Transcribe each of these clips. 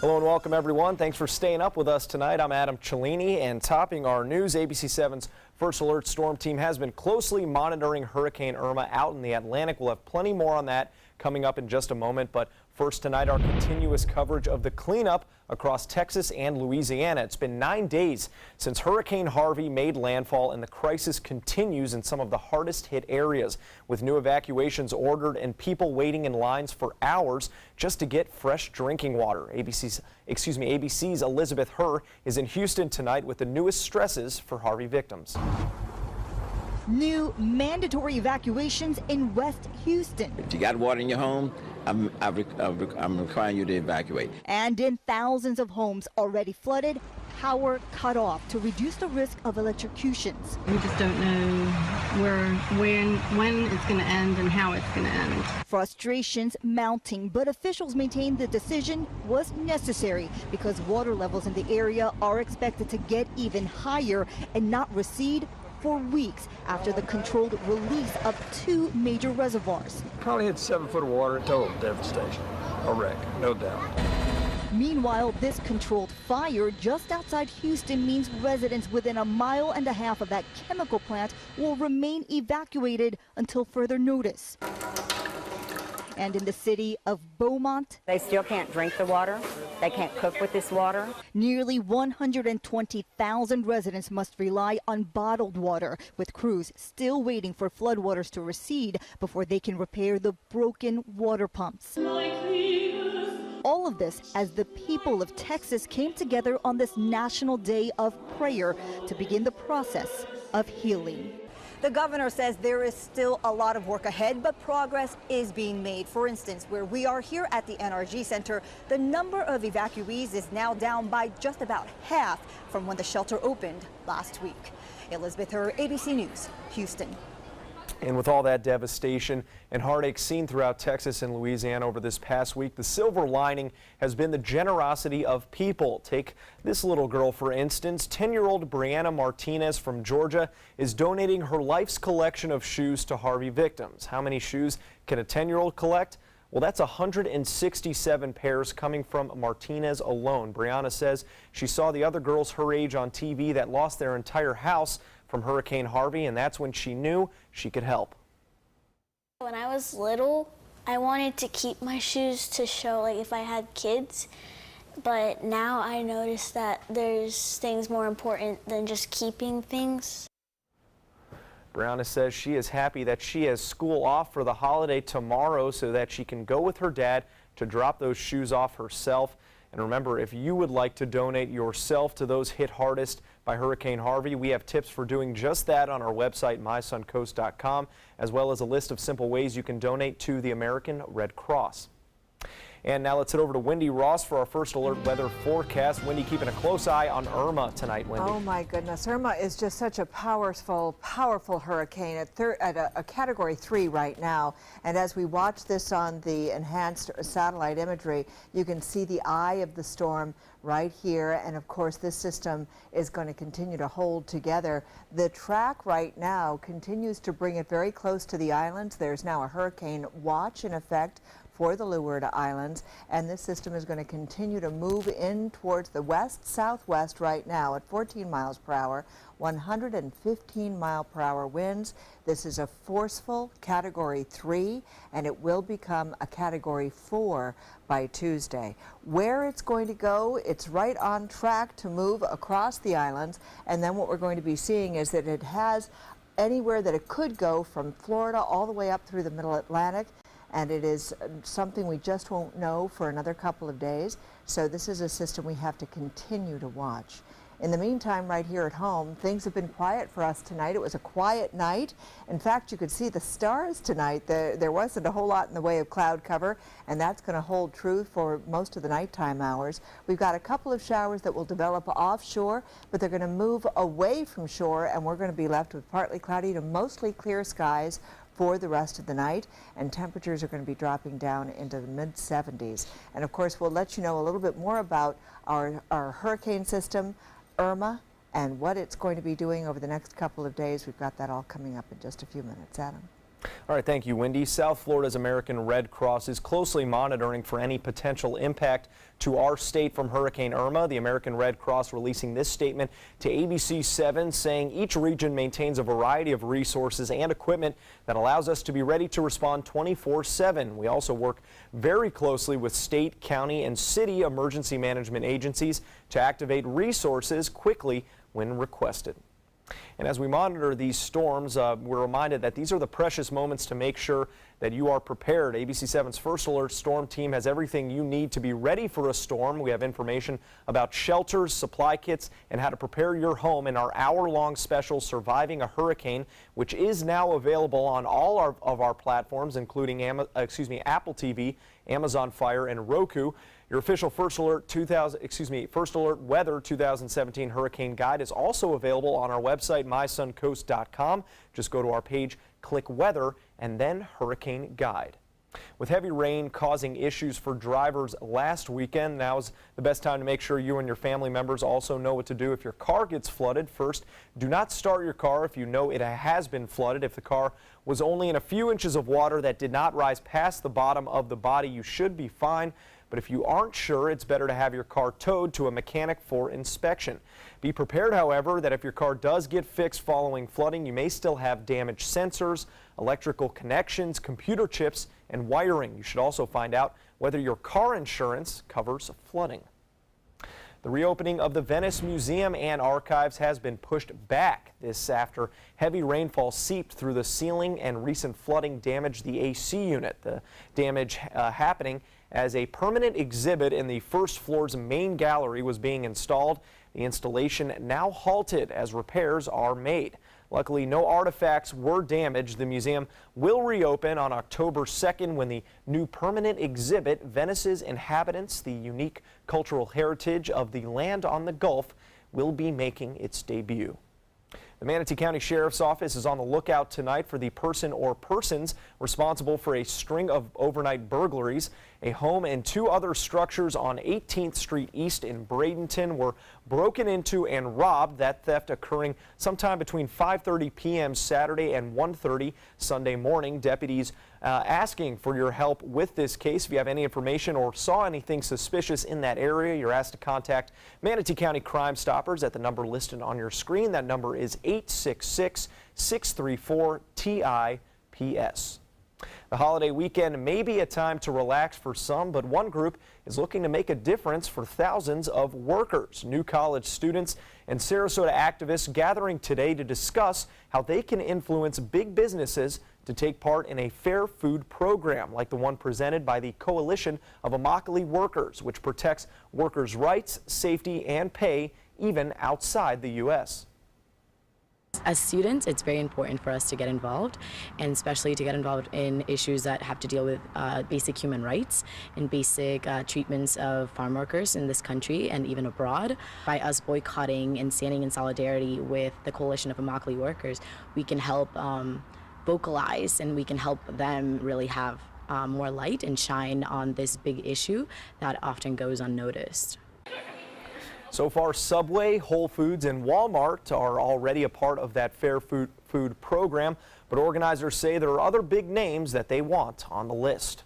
Hello and welcome everyone. Thanks for staying up with us tonight. I'm Adam Cellini, and topping our news, ABC7's First Alert Storm Team has been closely monitoring Hurricane Irma out in the Atlantic. We'll have plenty more on that coming up in just a moment, but first tonight, our continuous coverage of the cleanup across Texas and Louisiana. It's been 9 days since Hurricane Harvey made landfall, and the crisis continues in some of the hardest hit areas, with new evacuations ordered and people waiting in lines for hours just to get fresh drinking water. ABC's Elizabeth Herr is in Houston tonight with the newest stresses for Harvey victims. New mandatory evacuations in West Houston. If you got water in your home, I'm requiring you to evacuate. And in thousands of homes already flooded, power cut off to reduce the risk of electrocutions. We just don't know when it's going to end and how it's going to end. Frustrations mounting, but officials maintain the decision was necessary because water levels in the area are expected to get even higher and not recede for weeks after the controlled release of two major reservoirs. Probably had 7 foot of water, total devastation, a wreck, no doubt. Meanwhile, this controlled fire just outside Houston means residents within 1.5 miles of that chemical plant will remain evacuated until further notice. And in the city of Beaumont, they still can't drink the water. They can't cook with this water. Nearly 120,000 residents must rely on bottled water, with crews still waiting for floodwaters to recede before they can repair the broken water pumps. All of this as the people of Texas came together on this National Day of Prayer to begin the process of healing. The governor says there is still a lot of work ahead, but progress is being made. For instance, where we are here at the NRG Center, the number of evacuees is now down by just about half from when the shelter opened last week. Elizabeth Herr, ABC News, Houston. And with all that devastation and heartache seen throughout Texas and Louisiana over this past week, the silver lining has been the generosity of people. Take this little girl, for instance. 10-year-old Brianna Martinez from Georgia is donating her life's collection of shoes to Harvey victims. How many shoes can a 10-year-old collect? Well, that's 167 pairs coming from Martinez alone. Brianna says she saw the other girls her age on TV that lost their entire house from Hurricane Harvey, and that's when she knew she could help. When I was little, I wanted to keep my shoes to show like if I had kids, but now I notice that there's things more important than just keeping things. Brianna says she is happy that she has school off for the holiday tomorrow so that she can go with her dad to drop those shoes off herself. And remember, if you would like to donate yourself to those hit hardest by Hurricane Harvey, we have tips for doing just that on our website, mysuncoast.com, as well as a list of simple ways you can donate to the American Red Cross. And now let's head over to Wendy Ross for our first alert weather forecast. Wendy, keeping a close eye on Irma tonight, Wendy. Oh my goodness, Irma is just such a powerful hurricane at a Category 3 right now. And as we watch this on the enhanced satellite imagery, you can see the eye of the storm right here. And of course, this system is going to continue to hold together. The track right now continues to bring it very close to the islands. There's now a hurricane watch in effect for the Leeward Islands, and this system is going to continue to move in towards the west-southwest right now at 14 miles per hour, 115 mile per hour winds. This is a forceful Category 3, and it will become a Category 4 by Tuesday. Where it's going to go, it's right on track to move across the islands, and then what we're going to be seeing is that it has anywhere that it could go from Florida all the way up through the Middle Atlantic. And it is something we just won't know for another couple of days. So this is a system we have to continue to watch. In the meantime, right here at home, things have been quiet for us tonight. It was a quiet night. In fact, you could see the stars tonight. There wasn't a whole lot in the way of cloud cover, and that's going to hold true for most of the nighttime hours. We've got a couple of showers that will develop offshore, but they're going to move away from shore, and we're going to be left with partly cloudy to mostly clear skies for the rest of the night, and temperatures are going to be dropping down into the mid-70s. And of course, we'll let you know a little bit more about our hurricane system, Irma, and what it's going to be doing over the next couple of days. We've got that all coming up in just a few minutes. Adam. All right, thank you, Wendy. South Florida's American Red Cross is closely monitoring for any potential impact to our state from Hurricane Irma. The American Red Cross releasing this statement to ABC7 saying each region maintains a variety of resources and equipment that allows us to be ready to respond 24/7. We also work very closely with state, county, and city emergency management agencies to activate resources quickly when requested. And as we monitor these storms, we're reminded that these are the precious moments to make sure that you are prepared. ABC7's First Alert Storm Team has everything you need to be ready for a storm. We have information about shelters, supply kits, and how to prepare your home in our hour-long special Surviving a Hurricane, which is now available on all of our platforms, including Apple TV, Amazon Fire, and Roku. Your official First Alert Weather 2017 Hurricane Guide is also available on our website, mysuncoast.com. Just go to our page, click Weather, and then Hurricane Guide. With heavy rain causing issues for drivers last weekend, now is the best time to make sure you and your family members also know what to do if your car gets flooded. First, do not start your car if you know it has been flooded. If the car was only in a few inches of water that did not rise past the bottom of the body, you should be fine. But if you aren't sure, it's better to have your car towed to a mechanic for inspection. Be prepared, however, that if your car does get fixed following flooding, you may still have damaged sensors, electrical connections, computer chips, and wiring. You should also find out whether your car insurance covers flooding. The reopening of the Venice Museum and Archives has been pushed back. This after heavy rainfall seeped through the ceiling and recent flooding damaged the AC unit. The damage happening as a permanent exhibit in the first floor's main gallery was being installed. The installation now halted as repairs are made. Luckily, no artifacts were damaged. The museum will reopen on October 2nd when the new permanent exhibit, Venice's Inhabitants, the unique cultural heritage of the land on the Gulf, will be making its debut. The Manatee County Sheriff's Office is on the lookout tonight for the person or persons responsible for a string of overnight burglaries. A home and two other structures on 18th Street East in Bradenton were broken into and robbed, that theft occurring sometime between 5:30 p.m. Saturday and 1:30 Sunday morning. Deputies asking for your help with this case. If you have any information or saw anything suspicious in that area, you're asked to contact Manatee County Crime Stoppers at the number listed on your screen. That number is 866-634-TIPS. The holiday weekend may be a time to relax for some, but one group is looking to make a difference for thousands of workers. New college students and Sarasota activists gathering today to discuss how they can influence big businesses to take part in a fair food program like the one presented by the Coalition of Immokalee Workers, which protects workers' rights, safety, and pay even outside the U.S. As students, it's very important for us to get involved, and especially to get involved in issues that have to deal with basic human rights and basic treatments of farm workers in this country and even abroad. By us boycotting and standing in solidarity with the Coalition of Immokalee Workers, we can help vocalize, and we can help them really have more light and shine on this big issue that often goes unnoticed. So far, Subway, Whole Foods, and Walmart are already a part of that fair food program, but organizers say there are other big names that they want on the list.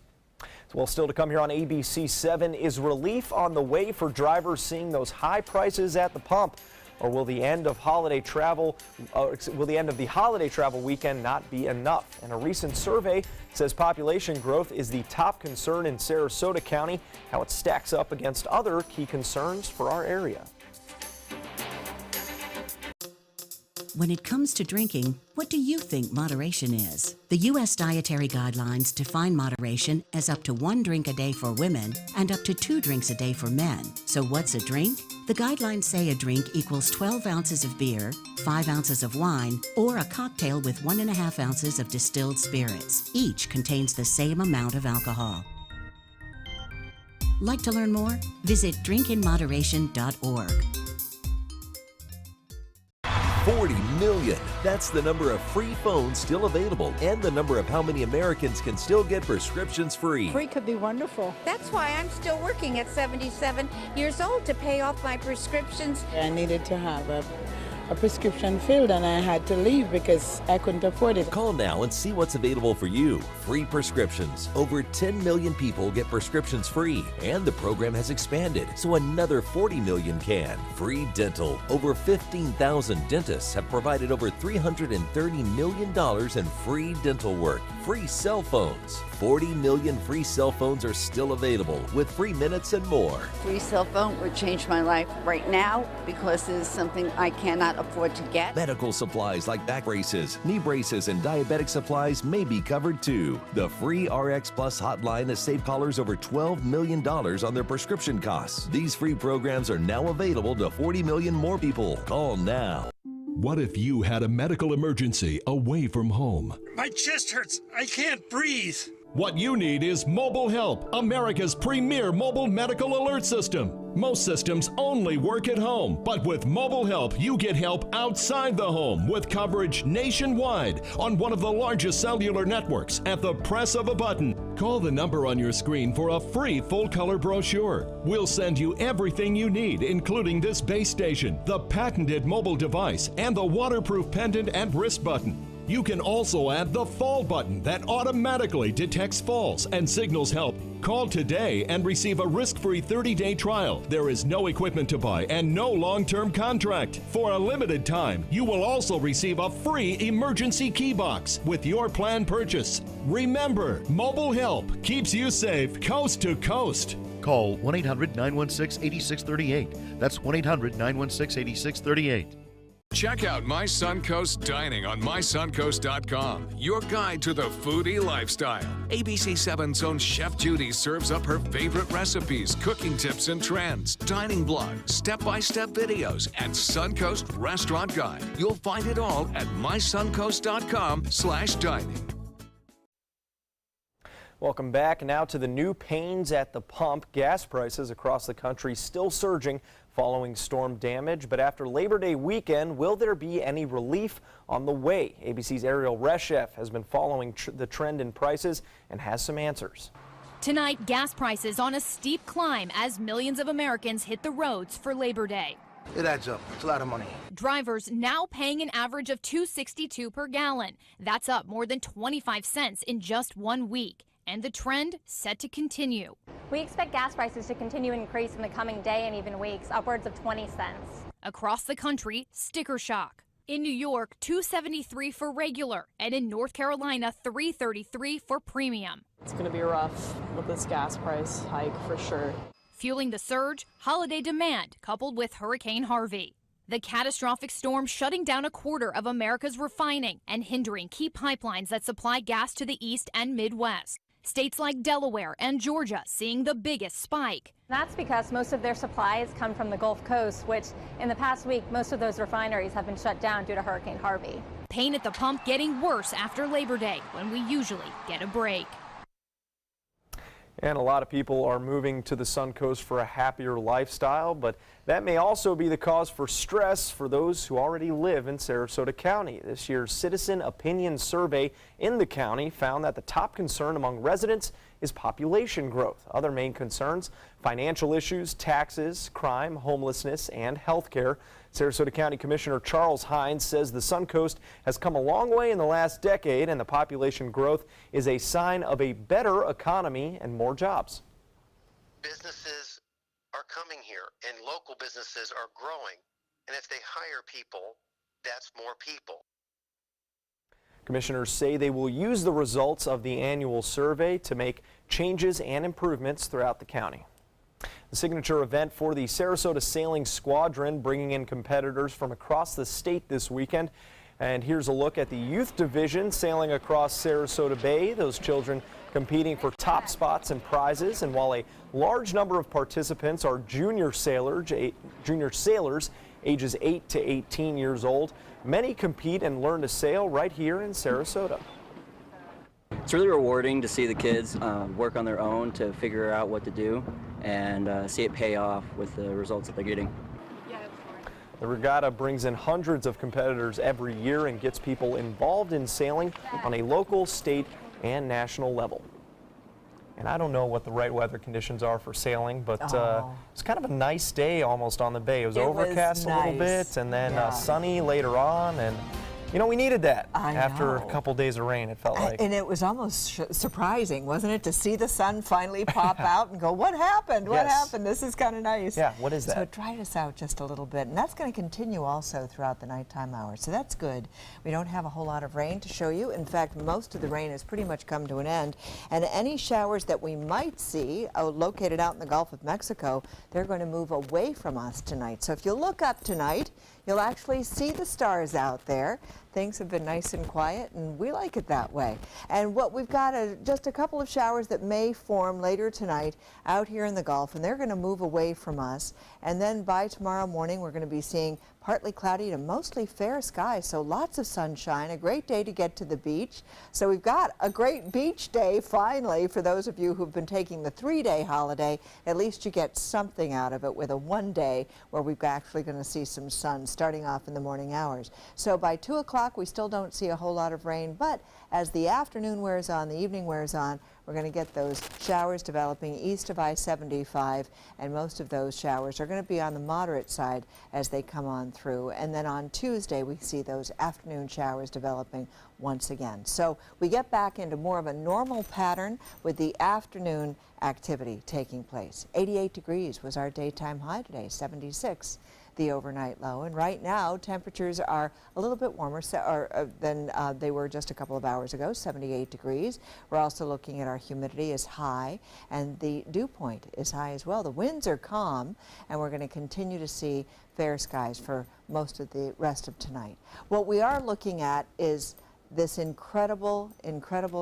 Well, still to come here on ABC7, is relief on the way for drivers seeing those high prices at the pump? Or will the end of the holiday travel weekend not be enough? And a recent survey says population growth is the top concern in Sarasota County, how it stacks up against other key concerns for our area. When it comes to drinking, what do you think moderation is? The U.S. Dietary Guidelines define moderation as up to 1 drink a day for women and up to 2 drinks a day for men. So what's a drink? The guidelines say a drink equals 12 ounces of beer, 5 ounces of wine, or a cocktail with 1.5 ounces of distilled spirits. Each contains the same amount of alcohol. Like to learn more? Visit drinkinmoderation.org. 40 million. That's the number of free phones still available and the number of how many Americans can still get prescriptions free. Free could be wonderful. That's why I'm still working at 77 years old to pay off my prescriptions. I needed to have a a prescription filled and I had to leave because I couldn't afford it. Call now and see what's available for you. Free prescriptions. Over 10 million people get prescriptions free, and the program has expanded, so another 40 million can. Free dental. Over 15,000 dentists have provided over $330 million in free dental work. Free cell phones. 40 million free cell phones are still available with free minutes and more. Free cell phone would change my life right now because it is something I cannot afford to get. Medical supplies like back braces, knee braces, and diabetic supplies may be covered too. The free RX Plus hotline has saved callers over $12 million on their prescription costs. These free programs are now available to 40 million more people. Call now. What if you had a medical emergency away from home? My chest hurts. I can't breathe. What you need is Mobile Help, America's premier mobile medical alert system. Most systems only work at home, but with Mobile Help, you get help outside the home with coverage nationwide on one of the largest cellular networks at the press of a button. Call the number on your screen for a free full-color brochure. We'll send you everything you need, including this base station, the patented mobile device, and the waterproof pendant and wrist button. You can also add the fall button that automatically detects falls and signals help. Call today and receive a risk-free 30-day trial. There is no equipment to buy and no long-term contract. For a limited time, you will also receive a free emergency key box with your plan purchase. Remember, Mobile Help keeps you safe coast to coast. Call 1-800-916-8638. That's 1-800-916-8638. Check out My Suncoast Dining on mysuncoast.com, your guide to the foodie lifestyle. ABC7's own Chef Judy serves up her favorite recipes, cooking tips and trends, dining blogs, step-by-step videos, and Suncoast Restaurant Guide. You'll find it all at mysuncoast.com/dining. Welcome back. Now to the new pains at the pump. Gas prices across the country still surging following storm damage, but after Labor Day weekend, will there be any relief on the way? ABC's Ariel Reshef has been following the trend in prices and has some answers. Tonight, gas prices on a steep climb as millions of Americans hit the roads for Labor Day. It adds up. It's a lot of money. Drivers now paying an average of $2.62 per gallon. That's up more than 25 cents in just 1 week. And the trend set to continue. We expect gas prices to continue to increase in the coming day and even weeks, upwards of 20 cents. Across the country, sticker shock. In New York, $2.73 for regular, and in North Carolina, $3.33 for premium. It's going to be rough with this gas price hike for sure. Fueling the surge, holiday demand coupled with Hurricane Harvey. The catastrophic storm shutting down a quarter of America's refining and hindering key pipelines that supply gas to the East and Midwest. States like Delaware and Georgia seeing the biggest spike. That's because most of their supplies come from the Gulf Coast, which in the past week, most of those refineries have been shut down due to Hurricane Harvey. Pain at the pump getting worse after Labor Day, when we usually get a break. And a lot of people are moving to the Suncoast for a happier lifestyle, but that may also be the cause for stress for those who already live in Sarasota County. This year's Citizen Opinion Survey in the county found that the top concern among residents is population growth. Other main concerns: financial issues, taxes, crime, homelessness, and health care. Sarasota County Commissioner Charles Hines says the Suncoast has come a long way in the last decade, and the population growth is a sign of a better economy and more jobs. Businesses are coming here and local businesses are growing, and if they hire people, that's more people. Commissioners say they will use the results of the annual survey to make changes and improvements throughout the county. The signature event for the Sarasota Sailing Squadron, bringing in competitors from across the state this weekend. And here's a look at the youth division sailing across Sarasota Bay. Those children competing for top spots and prizes. And while a large number of participants are junior sailors ages 8 to 18 years old, many compete and learn to sail right here in Sarasota. It's really rewarding to see the kids work on their own to figure out what to do and see it pay off with the results that they're getting. The regatta brings in hundreds of competitors every year and gets people involved in sailing on a local, state, and national level. And I don't know what the right weather conditions are for sailing, but it's kind of a nice day almost on the bay. It was overcast a little bit, and then sunny later on, and you know, we needed that after a couple days of rain, it felt like. And it was almost surprising, wasn't it, to see the sun finally pop out and go, what happened? What happened? This is kind of nice. Yeah, what is that? So it dried us out just a little bit, and that's going to continue also throughout the nighttime hours. So that's good. We don't have a whole lot of rain to show you. In fact, most of the rain has pretty much come to an end. And any showers that we might see located out in the Gulf of Mexico, they're going to move away from us tonight. So if you look up tonight, you'll actually see the stars out there. Things have been nice and quiet, and we like it that way. And what we've got are just a couple of showers that may form later tonight out here in the Gulf, and they're going to move away from us. And then by tomorrow morning, we're going to be seeing partly cloudy to mostly fair skies, so lots of sunshine, a great day to get to the beach. So we've got a great beach day finally for those of you who've been taking the 3-day holiday. At least you get something out of it with a 1-day where we're actually going to see some sun starting off in the morning hours. So by 2 o'clock we still don't see a whole lot of rain, but as the afternoon wears on, the evening wears on, we're going to get those showers developing east of I-75, and most of those showers are going to be on the moderate side as they come on through. And then on Tuesday, we see those afternoon showers developing once again. So we get back into more of a normal pattern with the afternoon activity taking place. 88 degrees was our daytime high today, 76 the overnight low, and right now temperatures are a little bit warmer than they were just a couple of hours ago, 78 degrees. We're also looking at our humidity is high, and the dew point is high as well. The winds are calm, and we're going to continue to see fair skies for most of the rest of tonight. What we are looking at is this incredible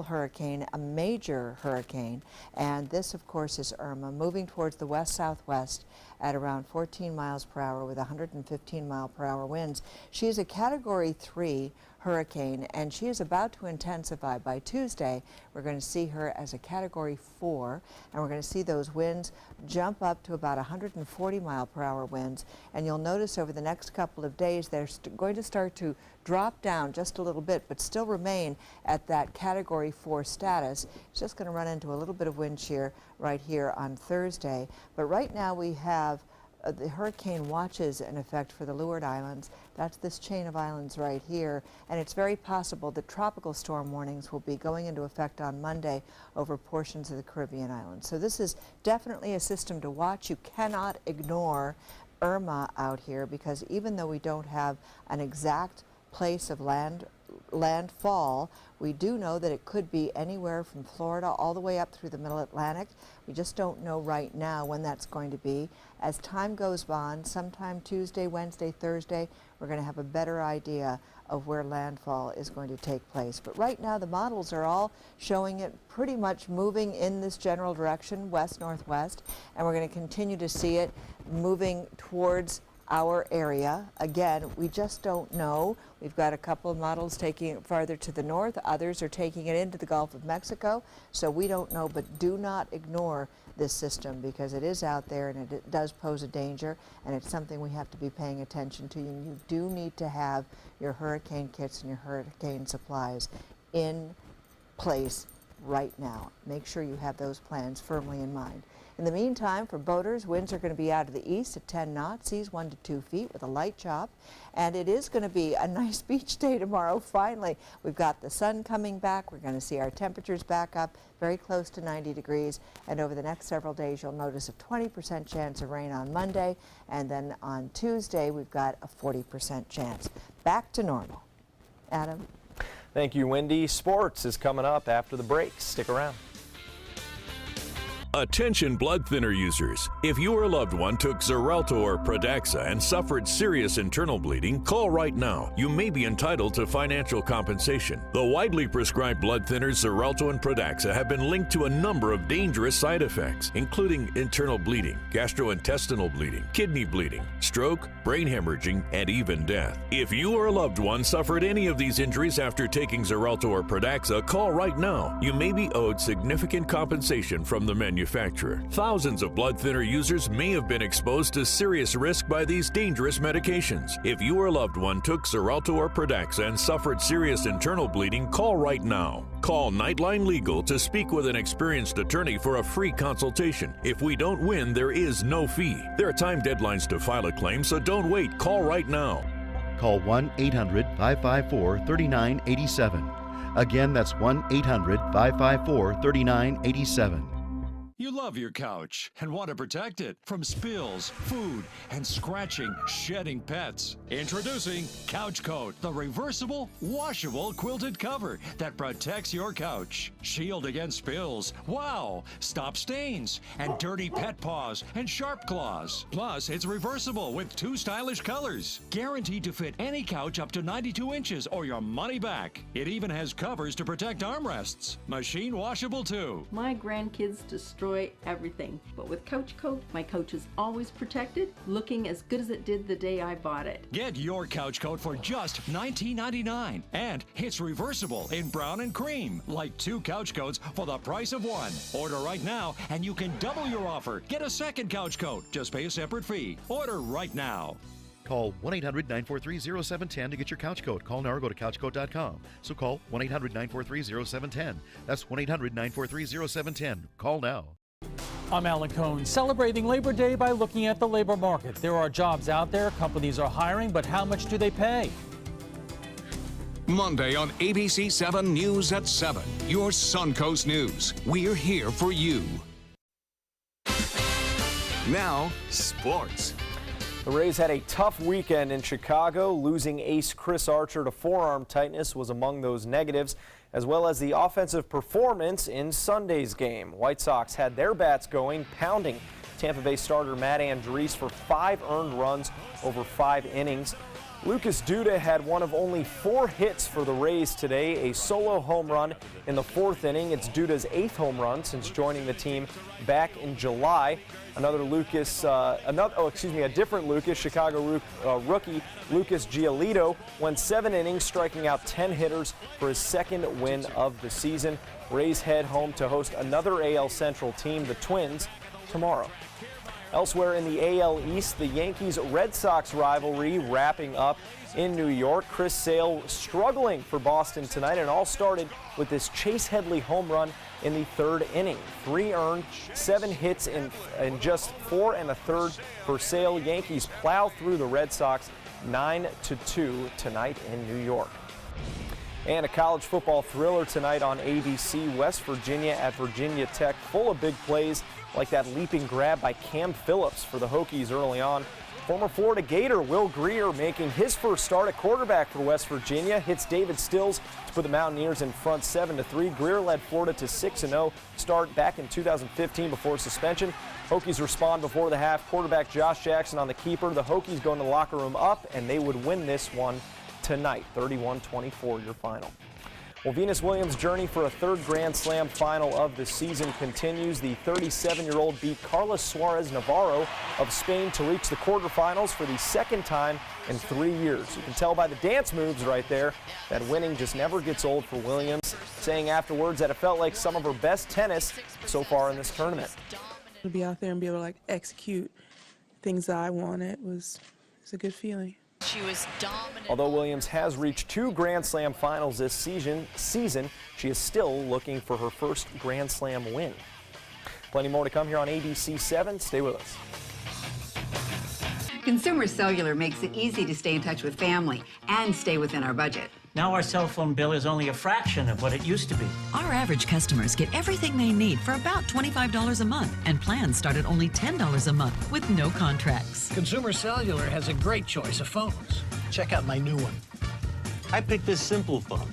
hurricane, a major hurricane, and this of course is Irma, moving towards the west-southwest at around 14 miles per hour with 115 mile per hour winds. She is a Category 3 hurricane, and she is about to intensify. By Tuesday, we're going to see her as a Category 4, and we're going to see those winds jump up to about 140 mile per hour winds. And you'll notice over the next couple of days, they're going to start to drop down just a little bit, but still remain at that Category 4 status. It's just going to run into a little bit of wind shear right here on Thursday. But right now we have the hurricane watches in effect for the Leeward Islands. That's this chain of islands right here, and it's very possible that tropical storm warnings will be going into effect on Monday over portions of the Caribbean islands. So this is definitely a system to watch. You cannot ignore Irma out here, because even though we don't have an exact place of landfall, we do know that it could be anywhere from Florida all the way up through the middle Atlantic. We just don't know right now when that's going to be. As time goes on, sometime Tuesday, Wednesday, Thursday, we're going to have a better idea of where landfall is going to take place. But right now the models are all showing it pretty much moving in this general direction, west-northwest, and we're going to continue to see it moving towards our area. Again, we just don't know. We've got a couple of models taking it farther to the north. Others are taking it into the Gulf of Mexico. So we don't know, but do not ignore this system, because it is out there and it does pose a danger, and it's something we have to be paying attention to. And you do need to have your hurricane kits and your hurricane supplies in place right now. Make sure you have those plans firmly in mind. In the meantime, for boaters, winds are going to be out of the east at 10 knots, seas 1 to 2 feet with a light chop. And it is going to be a nice beach day tomorrow, finally. We've got the sun coming back. We're going to see our temperatures back up very close to 90 degrees. And over the next several days, you'll notice a 20% chance of rain on Monday. And then on Tuesday, we've got a 40% chance. Back to normal. Adam? Thank you, Wendy. Sports is coming up after the break. Stick around. Attention blood thinner users. If your loved one took Xarelto or Pradaxa and suffered serious internal bleeding, call right now. You may be entitled to financial compensation. The widely prescribed blood thinners Xarelto and Pradaxa have been linked to a number of dangerous side effects, including internal bleeding, gastrointestinal bleeding, kidney bleeding, stroke, brain hemorrhaging, and even death. If you or a loved one suffered any of these injuries after taking Xarelto or Pradaxa, call right now. You may be owed significant compensation from the manufacturer. manufacturer. Thousands of blood thinner users may have been exposed to serious risk by these dangerous medications. If you or loved one took Xarelto or Pradaxa and suffered serious internal bleeding, call right now. Call Nightline Legal to speak with an experienced attorney for a free consultation. If we don't win, there is no fee. There are time deadlines to file a claim, so don't wait. Call right now. Call 1-800-554-3987. Again, that's 1-800-554-3987. You love your couch and want to protect it from spills, food, and scratching, shedding pets. Introducing Couch Coat, the reversible, washable quilted cover that protects your couch. Shield against spills, wow, stop stains, and dirty pet paws and sharp claws. Plus, it's reversible with 2 stylish colors. Guaranteed to fit any couch up to 92 inches or your money back. It even has covers to protect armrests. Machine washable too. My grandkids destroy everything, but with Couch Coat, my couch is always protected, looking as good as it did the day I bought it. Get your Couch Coat for just $19.99, and it's reversible in brown and cream, like 2 couch coats for the price of 1. Order right now, and you can double your offer. Get a second Couch Coat. Just pay a separate fee. Order right now. Call 1-800-943-0710 to get your couch coat. Call now or go to couchcoat.com. So call 1-800-943-0710. That's 1-800-943-0710. Call now. I'm Alan Cohn, celebrating Labor Day by looking at the labor market. There are jobs out there, companies are hiring, but how much do they pay? Monday on ABC 7 News at 7. Your Suncoast News. We're here for you. Now, sports. The Rays had a tough weekend in Chicago. Losing ace Chris Archer to forearm tightness was among those negatives, as well as the offensive performance in Sunday's game. White Sox had their bats going, pounding Tampa Bay starter Matt Andriese for 5 earned runs over 5 innings. Lucas Duda had one of only 4 hits for the Rays today, a solo home run in the 4th inning. It's Duda's 8th home run since joining the team back in July. A different Lucas, Chicago rookie Lucas Giolito went 7 innings, striking out 10 hitters for his 2nd win of the season. Rays head home to host another AL Central team, the Twins, tomorrow. Elsewhere in the AL East, the Yankees-Red Sox rivalry wrapping up in New York. Chris Sale struggling for Boston tonight, and it all started with this Chase Headley home run in the 3rd inning. 3 earned, 7 hits in just 4 1/3 for Sale. Yankees plow through the Red Sox 9-2 tonight in New York. And a college football thriller tonight on ABC. West Virginia at Virginia Tech, full of big plays like that leaping grab by Cam Phillips for the Hokies early on. Former Florida Gator Will Grier making his first start at quarterback for West Virginia hits David Stills to put the Mountaineers in front 7-3. Grier led Florida to 6-0 start back in 2015 before suspension. Hokies respond before the half. Quarterback Josh Jackson on the keeper. The Hokies go in the locker room up, and they would win this one tonight. 31-24 your final. Well, Venus Williams' journey for a 3rd Grand Slam final of the season continues. The 37-year-old beat Carla Suarez Navarro of Spain to reach the quarterfinals for the 2nd time in 3 years. You can tell by the dance moves right there that winning just never gets old for Williams, saying afterwards that it felt like some of her best tennis so far in this tournament. To be out there and be able to execute things that I wanted was a good feeling. She was dominant. Although Williams has reached 2 Grand Slam finals this season, she is still looking for her first Grand Slam win. Plenty more to come here on ABC 7. Stay with us. Consumer Cellular makes it easy to stay in touch with family and stay within our budget. Now our cell phone bill is only a fraction of what it used to be. Our average customers get everything they need for about $25 a month, and plans start at only $10 a month with no contracts. Consumer Cellular has a great choice of phones. Check out my new one. I picked this simple phone.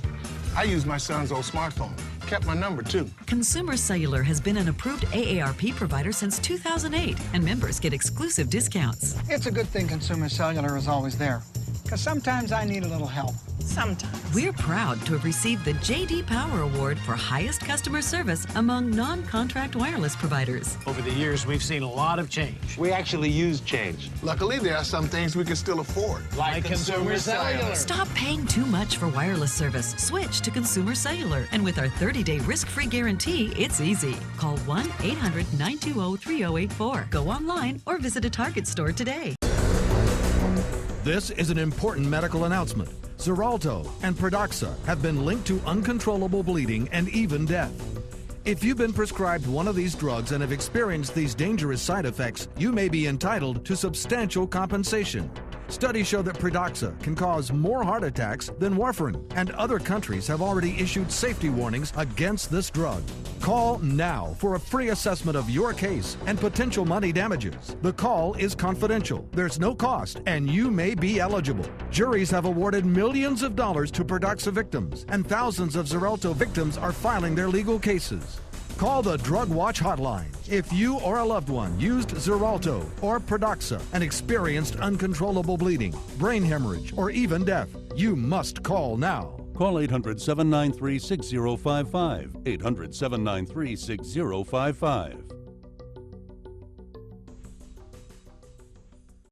I use my son's old smartphone. Kept my number, too. Consumer Cellular has been an approved AARP provider since 2008, and members get exclusive discounts. It's a good thing Consumer Cellular is always there. Because sometimes I need a little help. Sometimes. We're proud to have received the J.D. Power Award for highest customer service among non-contract wireless providers. Over the years, we've seen a lot of change. We actually use change. Luckily, there are some things we can still afford. Like Consumer Cellular. Stop paying too much for wireless service. Switch to Consumer Cellular. And with our 30-day risk-free guarantee, it's easy. Call 1-800-920-3084. Go online or visit a Target store today. This is an important medical announcement. Xarelto and Pradaxa have been linked to uncontrollable bleeding and even death. If you've been prescribed one of these drugs and have experienced these dangerous side effects, you may be entitled to substantial compensation. Studies show that Pradaxa can cause more heart attacks than warfarin, and other countries have already issued safety warnings against this drug. Call now for a free assessment of your case and potential money damages. The call is confidential, there's no cost, and you may be eligible. Juries have awarded millions of dollars to Pradaxa victims, and thousands of Xarelto victims are filing their legal cases. Call the Drug Watch hotline. If you or a loved one used Xarelto or Pradaxa and experienced uncontrollable bleeding, brain hemorrhage, or even death, you must call now. Call 800-793-6055. 800-793-6055.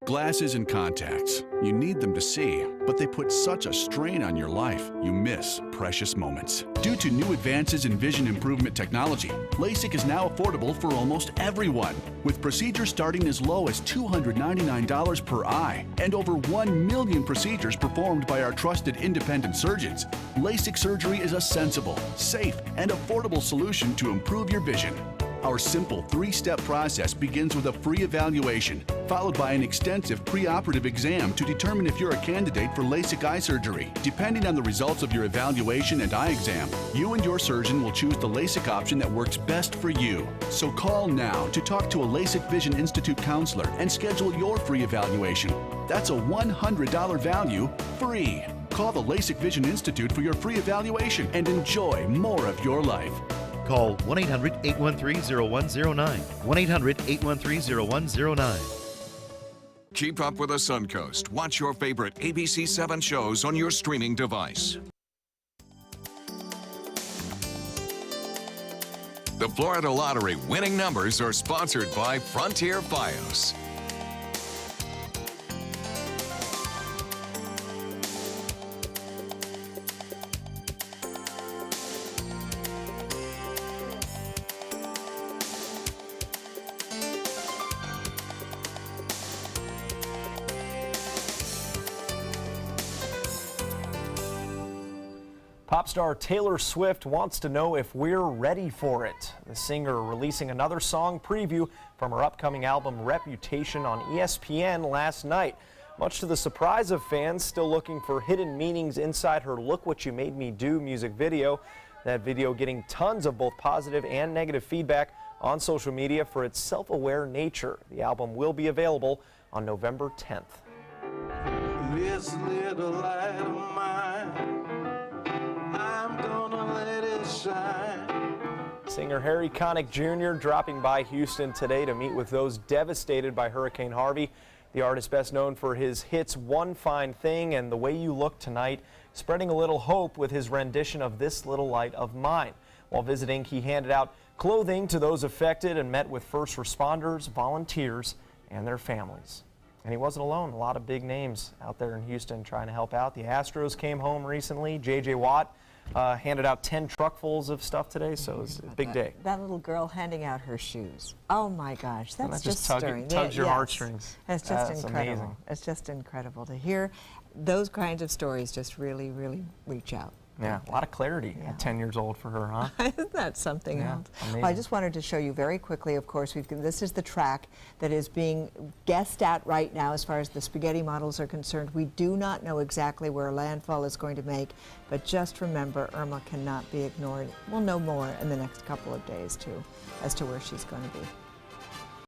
Glasses and contacts. You need them to see, but they put such a strain on your life, you miss precious moments. Due to new advances in vision improvement technology, LASIK is now affordable for almost everyone, with procedures starting as low as $299 per eye and over 1 million procedures performed by our trusted independent surgeons. LASIK surgery is a sensible, safe, and affordable solution to improve your vision. Our simple 3-step process begins with a free evaluation, followed by an extensive preoperative exam to determine if you're a candidate for LASIK eye surgery. Depending on the results of your evaluation and eye exam, you and your surgeon will choose the LASIK option that works best for you. So call now to talk to a LASIK Vision Institute counselor and schedule your free evaluation. That's a $100 value, free. Call the LASIK Vision Institute for your free evaluation and enjoy more of your life. Call 1-800-813-0109. 1-800-813-0109. Keep up with the Suncoast. Watch your favorite ABC 7 shows on your streaming device. The Florida Lottery winning numbers are sponsored by Frontier Fios. Pop star Taylor Swift wants to know if we're ready for it. The singer releasing another song preview from her upcoming album Reputation on ESPN last night. Much to the surprise of fans still looking for hidden meanings inside her Look What You Made Me Do music video. That video getting tons of both positive and negative feedback on social media for its self-aware nature. The album will be available on November 10th. This little light of mine, I'm gonna let it shine. Singer Harry Connick Jr. dropping by Houston today to meet with those devastated by Hurricane Harvey. The artist, best known for his hits One Fine Thing and The Way You Look Tonight, spreading a little hope with his rendition of This Little Light of Mine. While visiting, he handed out clothing to those affected and met with first responders, volunteers, and their families. And he wasn't alone. A lot of big names out there in Houston trying to help out. The Astros came home recently. J.J. Watt handed out 10 truckfuls of stuff today, so it was a big day. That little girl handing out her shoes. Oh my gosh, that's just stirring. Tugs your heartstrings. It's just incredible. Amazing. It's just incredible to hear those kinds of stories. Just really, really reach out. Yeah, a lot of clarity at 10 years old for her, huh? Isn't that something else? Amazing. Well, I just wanted to show you very quickly, of course, this is the track that is being guessed at right now as far as the spaghetti models are concerned. We do not know exactly where landfall is going to make, but just remember, Irma cannot be ignored. We'll know more in the next couple of days, too, as to where she's going to be.